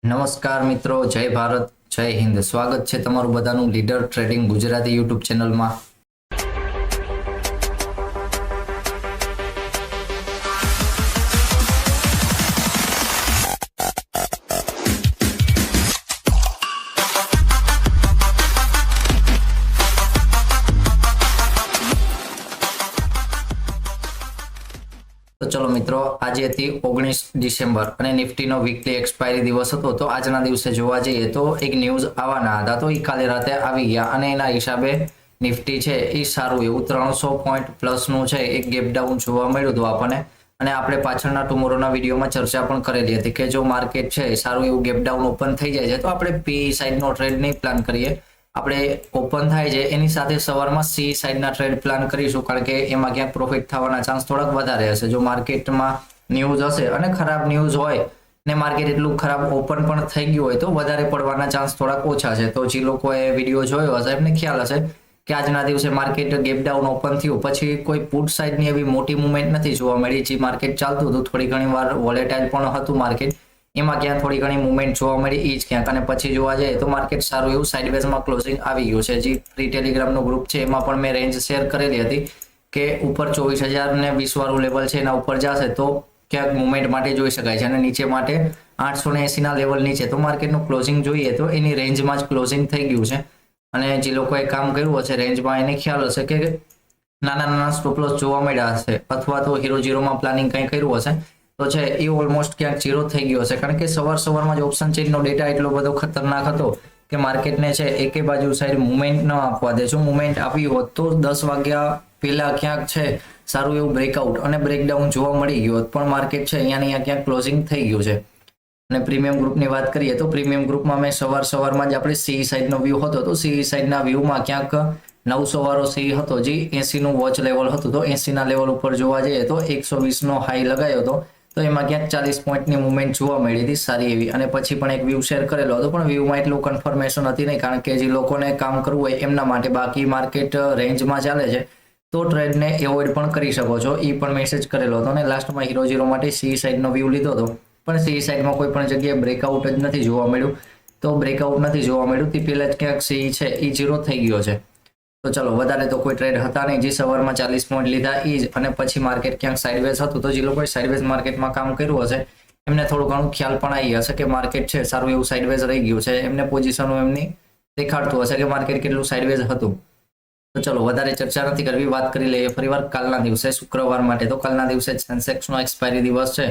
નમસ્કાર મિત્રો, જય ભારત, જય હિન્દ. સ્વાગત છે તમારું બધાનું લીડર ટ્રેડિંગ ગુજરાતી યુટ્યુબ ચેનલમાં. તો ચલો મિત્રો, આજે હતી 19 ડિસેમ્બર અને નિફ્ટીનો વીકલી એક્સપાયરી દિવસ હતો. તો આજના દિવસે જોવા જઈએ તો એક ન્યૂઝ આવવાના હતા, તો એ કાલે રાતે આવી ગયા અને એના હિસાબે નિફ્ટી છે એ સારું એવું 300 પોઈન્ટ પ્લસનું છે એક ગેપ ડાઉન જોવા મળ્યું હતું આપણને. અને આપણે પાછળના ટુમોરોના વિડીયોમાં ચર્ચા પણ કરેલી હતી કે જો માર્કેટ છે સારું એવું ગેપ ડાઉન ઓપન થઈ જાય છે તો આપણે પી સાઈડનો ટ્રેડ નહીં પ્લાન કરીએ, આપણે ઓપન થાય છે એની સાથે સવારમાં સી સાઈડના ટ્રેડ પ્લાન કરીશું, કારણ કે એમાં ક્યાંક પ્રોફિટ થવાના ચાન્સ થોડાક વધારે હશે. જો માર્કેટમાં ન્યૂઝ હશે અને ખરાબ ન્યૂઝ હોય ને માર્કેટ એટલું ખરાબ ઓપન પણ થઈ ગયું હોય તો વધારે પડવાના ચાન્સ થોડાક ઓછા છે. તો જે લોકોએ વિડીયો જોયો હશે એમને ખ્યાલ હશે કે આજના દિવસે માર્કેટ ગેપ ડાઉન ઓપન થયું પછી કોઈ પુટ સાઈડની એવી મોટી મુવમેન્ટ નથી જોવા મળી. જે માર્કેટ ચાલતું હતું થોડી ઘણી વાર વોલેટાઇલ પણ હતું માર્કેટ, એમાં ક્યાં થોડી ઘણી મુવમેન્ટ જોવા મળી એ જ ક્યાંક. અને પછી જોવા જઈએ તો માર્કેટ સારું એવું સાઇડવેઝમાં ક્લોઝિંગ આવી ગયું છે. જે ફ્રી ટેલિગ્રામનું ગ્રુપ છે એમાં પણ મેં રેન્જ શેર કરેલી હતી કે ઉપર 24,020 વાળું લેવલ છે એના ઉપર જશે તો ક્યાંક મુવમેન્ટ માટે જોઈ શકાય છે અને નીચે માટે 880 ના લેવલ નીચે તો માર્કેટનું ક્લોઝિંગ જોઈએ તો એની રેન્જમાં જ ક્લોઝિંગ થઈ ગયું છે. અને જે લોકોએ કામ કર્યું હશે રેન્જમાં એને ખ્યાલ હશે કે નાના નાના સ્ટોપ લોસ જોવા મળ્યા હશે અથવા તો હીરો જીરોમાં પ્લાનિંગ કંઈ કર્યું હશે તો છે એ ઓલમોસ્ટ ક્યાંક ઝીરો થઈ ગયો હશે. કારણ કે સવારમાં જ ઓપ્શન ચેઇનનો ડેટા એટલો બધો ખતરનાક હતો કે માર્કેટને છે એકે બાજુ સાઈડ મુવમેન્ટ ન આપવા દે. જો મુવમેન્ટ આપી હોત તો 10 વાગ્યા પહેલા ક્યાંક છે સારું એવું બ્રેકઆઉટ અને બ્રેકડાઉન જોવા મળી ગયું હોત, પણ માર્કેટ છે અહીંયા ક્યાંક ક્લોઝિંગ થઈ ગયું છે. અને પ્રીમિયમ ગ્રુપની વાત કરીએ તો પ્રીમિયમ ગ્રુપમાં મેં સવારમાં જ આપણે સી સાઈડનો વ્યૂ હતો તો સી સાઈડના વ્યૂમાં ક્યાંક 900 વાળો સી હતો જે 80 નું વોચ લેવલ હતું. તો 80 ના લેવલ ઉપર જોવા જઈએ તો 120 નો હાઈ લગાવ્યો હતો તો એમાં ક્યાંક 40 પોઈન્ટની મુવમેન્ટ જોવા મળી હતી સારી એવી. અને પછી પણ એક વ્યૂ શેર કરેલો હતો પણ વ્યૂમાં એટલું કન્ફર્મેશન હતી નહીં, કારણ કે જે લોકોને કામ કરવું હોય એમના માટે. બાકી માર્કેટ રેન્જમાં ચાલે છે તો ટ્રેડને એવોઇડ પણ કરી શકો છો, એ પણ મેસેજ કરેલો હતો. અને લાસ્ટમાં હીરો જીરો માટે સી સાઈડનો વ્યૂ લીધો હતો પણ સી સાઈડમાં કોઈ પણ જગ્યાએ બ્રેકઆઉટ જ નથી જોવા મળ્યું. તો બ્રેકઆઉટ નથી જોવા મળ્યું તે પહેલા જ ક્યાંક સી છે એ ઝીરો થઈ ગયો છે. તો ચલો, વધારે તો કોઈ ટ્રેડ હતા નહીં. જે સવારમાં 40 પોઈન્ટ લીધા એ જ, અને પછી માર્કેટ ક્યાંક સાઇડવેઝ હતું. તો જે લોકોએ સાઇડવેઝ માર્કેટમાં કામ કર્યું હશે એમને થોડું ઘણું ખ્યાલ પણ આવી હશે કે માર્કેટ છે સારું એવું સાઇડવેઝ રહી ગયું છે. એમને પોઝિશનો એમની દેખાડતું હશે કે માર્કેટ કેટલું સાઇડવેઝ હતું. તો ચલો, વધારે ચર્ચા નથી કરવી, વાત કરી લઈએ ફરીવાર કાલના દિવસે શુક્રવાર માટે. તો કાલના દિવસે સેન્સેક્સનો એક્સપાયરી દિવસ છે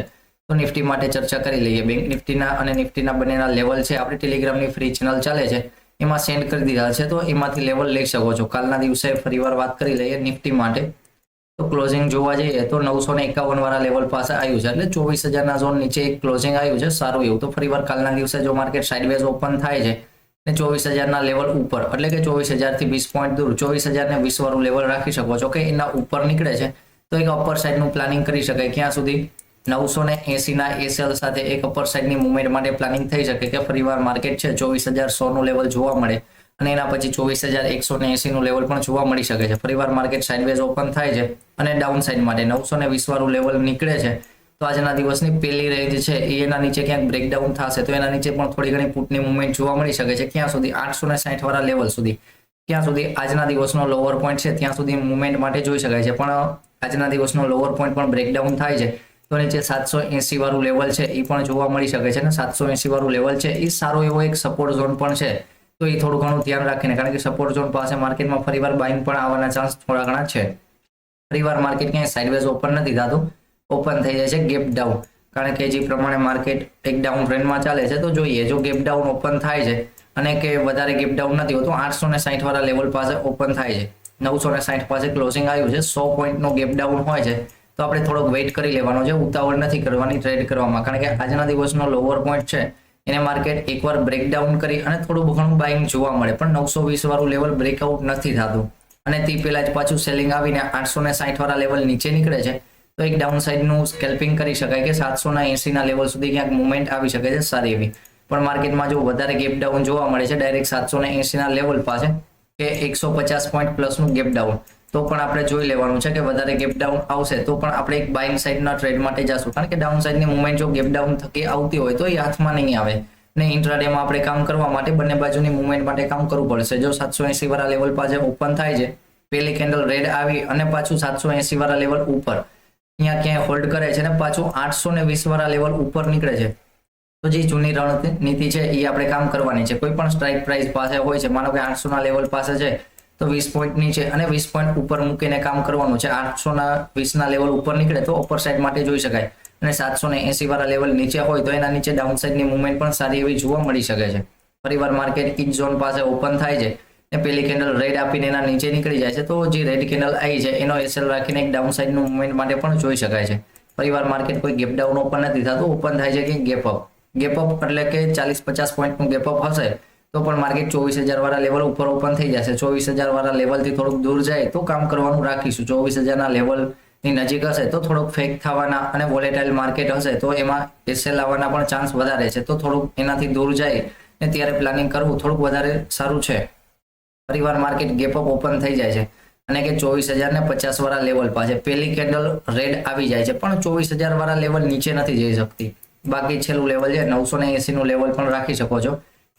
તો નિફ્ટી માટે ચર્ચા કરી લઈએ. બેંક નિફ્ટીના અને નિફ્ટીના બંનેના લેવલ છે આપણી ટેલિગ્રામની ફ્રી ચેનલ ચાલે છે એમાં સેન્ડ કરી દીધા છે, તો એમાંથી લેવલ લઈ શકો છો. કાલના દિવસે ફરીવાર વાત કરી લઈએ નિફ્ટી માટે. તો ક્લોઝિંગ જોવા જઈએ તો 951 વાળા લેવલ પાસે આવ્યું છે, એટલે 24,000 ના ઝોન નીચે એક ક્લોઝિંગ આવ્યું છે સારું એવું. તો ફરીવાર કાલના દિવસે જો માર્કેટ સાઇડવેઝ ઓપન થાય છે ને 24,000 ના લેવલ ઉપર, એટલે કે 24,000 થી 20 પોઈન્ટ દૂર 24,020 વાળું લેવલ રાખી શકો છો કે એના ઉપર નીકળે છે તો એક અપર સાઈડનું પ્લાનિંગ કરી શકાય. ક્યાં સુધી 980 ના એસએલ સાથે એક અપર સાઈડની મુવમેન્ટ માટે પ્લાનિંગ થઈ શકે કે ફરીવાર માર્કેટ છે 24,100 નું લેવલ જોવા મળે અને એના પછી 24,180 નું લેવલ પણ જોવા મળી શકે છે. ફરીવાર માર્કેટ સાઇડવેઝ ઓપન થાય છે અને ડાઉન સાઈડ માટે 920 વાળું લેવલ નીકળે છે તો આજના દિવસની પહેલી રેન્જ છે એના નીચે ક્યાંક બ્રેકડાઉન થશે તો એના નીચે પણ થોડી ઘણી પુટની મુવમેન્ટ જોવા મળી શકે છે. ક્યાં સુધી 860 વાળા લેવલ સુધી, ક્યાં સુધી આજના દિવસનો લોઅર પોઈન્ટ છે ત્યાં સુધી મુવમેન્ટ માટે જોઈ શકાય છે. પણ આજના દિવસનો લોઅર પોઈન્ટ પણ બ્રેકડાઉન થાય છે તો નીચે 780 વાળું લેવલ છે એ પણ જોવા મળી શકે છે. અને 780 વાળું લેવલ છે એ સારો એવો એક સપોર્ટ ઝોન પણ છે, તો એ થોડું ઘણું ધ્યાન રાખીને, કારણ કે સપોર્ટ ઝોન પાસે માર્કેટમાં ફરીવાર બાઇંગ પણ આવવાના ચાન્સ થોડા ઘણા છે. ફરીવાર માર્કેટ ક્યાંય સાઇડવેઝ ઓપન નથી થતું, ઓપન થઈ જાય છે ગેપ ડાઉન, કારણ કે જે પ્રમાણે માર્કેટ એક ડાઉન ટ્રેન્ડમાં ચાલે છે. તો જોઈએ જો ગેપ ડાઉન ઓપન થાય છે અને કે વધારે ગેપ ડાઉન નથી હોતું, 860 વાળા લેવલ પાસે ઓપન થાય છે, 960 પાસે ક્લોઝિંગ આવ્યું છે, 100 પોઈન્ટનો ગેપ ડાઉન હોય છે તો આપણે થોડોક વેઇટ કરી લેવાનો છે, ઉતાવળ નથી કરવાની ટ્રેડ કરવામાં. કારણ કે આજના દિવસનો લોઅર પોઈન્ટ છે એને માર્કેટ એકવાર બ્રેકડાઉન કરી અને થોડું ઘણું બાઇંગ જોવા મળે પણ 920 વાળું લેવલ બ્રેકઆઉટ નથી થતું અને તે પહેલા જ પાછું સેલિંગ આવીને 860 વાળા લેવલ નીચે નીકળે છે તો એક ડાઉન સાઈડનું સ્કેલ્પિંગ કરી શકાય કે 780 ના લેવલ સુધી ક્યાંક મુવમેન્ટ આવી શકે છે સારી એવી. પણ માર્કેટમાં જો વધારે ગેપ ડાઉન જોવા મળે છે ડાયરેક્ટ 780 ના લેવલ પાસે કે 150 પોઈન્ટ પ્લસનું ગેપ ડાઉન, તો પણ આપણે જોઈ લેવાનું છે કે વધારે ગેપ ડાઉન આવશે તો પણ આપણે એક બાઇંગ સાઈડના ટ્રેડ માટે જશું. કારણ કે ડાઉન સાઈડની મુવમેન્ટ જો ગેપ ડાઉન થકી આવતી હોય તો એ હાથમાં નહીં આવે. અને ઇન્ટ્રાડેમાં આપણે કામ કરવા માટે બંને બાજુની મુવમેન્ટ માટે કામ કરવું પડશે. જો 780 વાળા લેવલ પાસે ઓપન થાય છે, પહેલી કેન્ડલ રેડ આવી અને પાછું 780 વાળા લેવલ ઉપર અહીંયા ક્યાંય હોલ્ડ કરે છે અને પાછું 820 વાળા લેવલ ઉપર નીકળે છે, તો જે જૂની રણનીતિ છે એ આપણે કામ કરવાની છે. કોઈ પણ સ્ટ્રાઇક પ્રાઇસ પાસે હોય છે, માનો કે 800 ના લેવલ પાસે છે તો 20 પોઈન્ટ નીચે અને 20 પોઈન્ટ ઉપર મૂકીને કામ કરવાનું છે. 820 ના લેવલ ઉપર નીકળે તો અપર સાઇડ માટે જોઈ શકાય, અને 780 વાળા લેવલ નીચે હોય તો એના નીચે ડાઉન સાઇડની મુવમેન્ટ પણ સારી એવી જોવા મળી શકે છે. ફરીવાર માર્કેટ ઇચ ઝોન પાસે ઓપન થાય છે ને પહેલી કેન્ડલ રેડ આપીને એના નીચે નીકળી જાય છે, તો જે રેડ કેન્ડલ આવી છે એનો એસએલ રાખીને એક ડાઉન સાઇડનું મુવમેન્ટ માટે પણ જોઈ શકાય છે. ફરીવાર માર્કેટ કોઈ ગેપ ડાઉન ઓપન નથી થતું, ઓપન થાય છે કે ગેપ અપ. ગેપ અપ એટલે કે 40-50 પોઈન્ટનું ગેપ અપ હશે તો પણ માર્કેટ 24,000 વાળા લેવલ ઉપર ઓપન થઈ જશે. 24,000 વાળા લેવલથી થોડુંક દૂર જાય તો કામ કરવાનું રાખીશું. 24,000 ના લેવલની નજીક હશે તો થોડુંક ફેક થવાના અને વોલેટાઇલ માર્કેટ હશે તો એમાં એસએલ આવવાના પણ ચાન્સ વધારે છે, તો થોડુંક એનાથી દૂર જાય ને ત્યારે પ્લાનિંગ કરવું થોડુંક વધારે સારું છે. ફરીવાર માર્કેટ ગેપ અપ ઓપન થઈ જાય છે અને કે 24,050 વાળા લેવલ પાસે પહેલી કેન્ડલ રેડ આવી જાય છે, પણ 24,000 વાળા લેવલ નીચે નથી જઈ શકતી. બાકી છેલ્લું લેવલ છે 980 નું લેવલ પણ રાખી શકો છો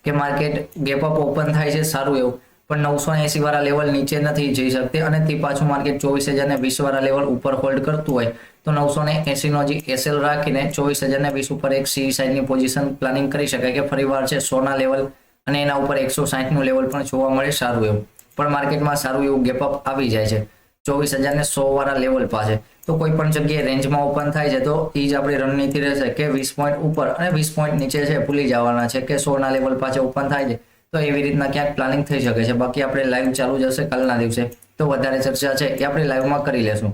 કે માર્કેટ ગેપ અપ ઓપન થાય છે સારું એવું, પણ 980 વાળા લેવલ નીચે નથી જઈ શકતી અને તે પાછું માર્કેટ 24,020 વાળા લેવલ ઉપર હોલ્ડ કરતું હોય તો 980 નો જે એસએલ રાખીને 24,020 ઉપર એક સી સાઇડની પોઝિશન પ્લાનિંગ કરી શકાય કે ફરીવાર છે 100 ના લેવલ અને એના ઉપર 160 નું લેવલ પણ જોવા મળે સારું એવું. પણ માર્કેટમાં સારું એવું ગેપ અપ આવી જાય છે 24,100 વાળા લેવલ પાસે, તો કોઈ પણ જગ્યાએ રેન્જમાં ઓપન થાય છે તો એ જ આપણી રણનીતિ રહેશે કે 20 પોઈન્ટ ઉપર અને 20 પોઈન્ટ નીચે છે ભૂલી જવાના છે કે 100 ના લેવલ પાસે ઓપન થાય છે, તો એવી રીતના ક્યાંક પ્લાનિંગ થઈ શકે છે. બાકી આપણે લાઈવ ચાલુ જ હશે કાલના દિવસે, તો વધારે ચર્ચા છે એ આપણે લાઈવમાં કરી લેશું.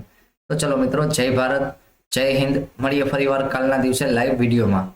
તો ચલો મિત્રો, જય ભારત, જય હિન્દ. મળીએ ફરીવાર કાલના દિવસે લાઈવ વિડીયોમાં.